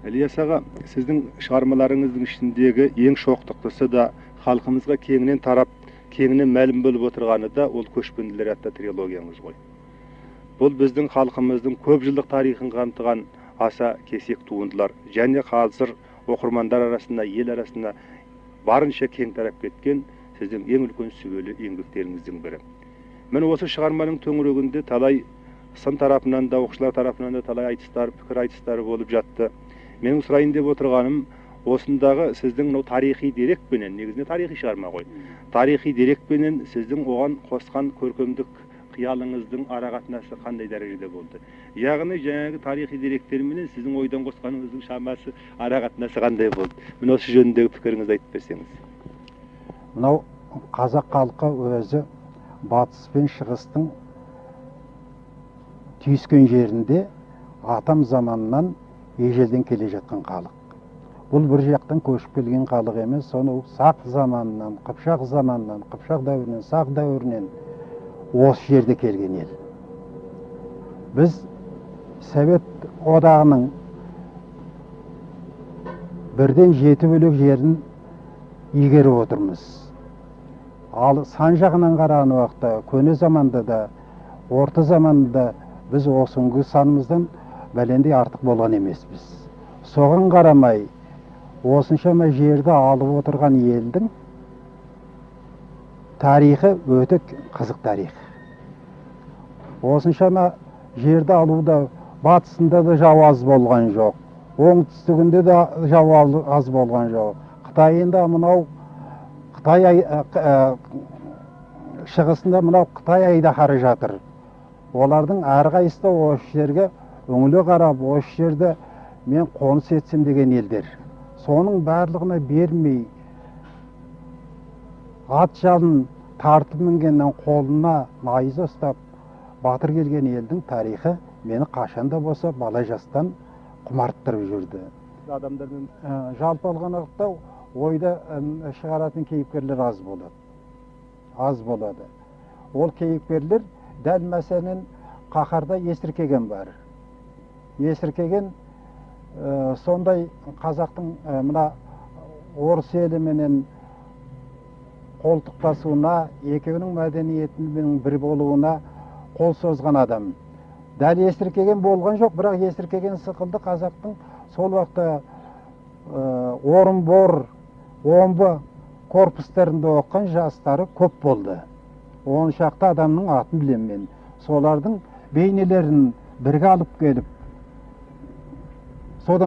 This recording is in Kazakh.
Ілияс аға, сіздің шығармаларыңыздың ішіндегі ең шоқтықтысы да халқымызға кеңінен тарап, кеңінен мәлім болып отырғаны да ол көшпенділер атты трилогияңыз ғой. Бұл біздің халқымыздың көп жылдық тарихын қамтыған аса кесек туындылар, және қазір оқырмандар арасында, ел арасында барынша кең тарап кеткен сіздің ең үлкен сүбелі еңбектеріңіздің бірі. Мен осы шығарманың төңірегінде талай сын тарапынан да, оқушылар тарапынан да талай айтыстар, пікір айтыстары болып жатты. Менің сұрайын деп отырғаным, осындағы сіздің тарихи дерекпенен, негізінде тарихи шығарма ғой, тарихи дерекпенен сіздің оған қосқан көркемдік қиялыңыздың арақатынасы қандай дәрежеде болды? Яғни жаңағы тарихи деректерменен сіздің ойдан қосқаныңыздың шамасы, арақатынасы қандай болды? Мен осы жөніндегі пікіріңізді айтып берсеңіз. Мынау қазақ халқы өзі батыс пен шығыстың түйіскен жерінде атам заманынан ежелден келе жатқан халық. Бұл бір жақтан көшіп келген халық емес, соны сақ заманынан, қыпшақ заманынан, қыпшақ дәуірінен, сақ дәуірінен осы жерде келген ел. Біз Совет одағының бірден 7 бөлек жерін игеріп отырмыз. Ал сан жағынан қараған уақытта, көне заманда да, орта заманда біз осынғы санымыздан бәлендей артық болған емеспіз. Соған қарамай, осыншама жерді алып отырған елдің тарихы өте қызық тарих. Осыншама жерді алуда батысында да жау аз болған жоқ, оңтүстігінде де жау аз болған жоқ. Қытайында мынау шығысында мынау Қытай айдаһары жатыр. Олардың әрқайсысы да осы жерге үңіле қарап, осы жерде мен қоныс етсем деген елдер. Соның барлығына бермей, ат жалын тартып мінгеннен қолына найза ұстап батыр келген елдің тарихы мені қашанда болса бала жастан құмарттырып жүрді. Адамдармен жалпы алған уақытта ойда шығаратын кейіпкерлер аз болады. Аз болады. Ол кейіпкерлер дәл мәселен қаһарда Есіркеген бар. Есіркеген сондай қазақтың мына орыс еліменен қолтықтасуына, екеуінің мәдениетінің бір болуына қол созған адам. Дәл Есіркеген болған жоқ, бірақ Есіркеген сықылды қазақтың сол уақытта Орынбор, Омбы корпустарында оққан жастары көп болды. 10 шақты адамның атын білемін мен. Солардың бейнелерін бірге алып келіп,